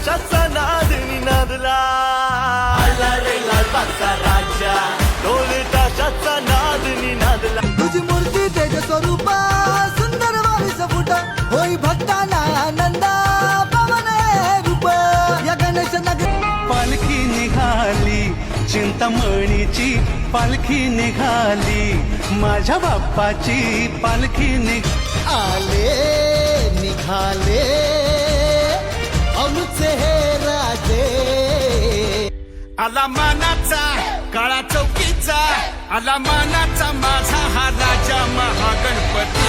ताशाचा नाद निनादला, आला रे लालबागचा राजा, ढोल ताशाचा नाद निनादला. तुझी मूर्ती तेज स्वरूपा, सुंदर बावीस फुट, होई भक्ताना आनंदा, पवन हे रूप. या गणेश नगर पालखी निघाली चिंतामणीची, पालखी निघाली माझ्या बाप्पाची, पालखी आले निघाले आमचे हे राजे. आला मानाचा काळा चौकीचा, आला मानाचा माझा हा राजा महागणपती.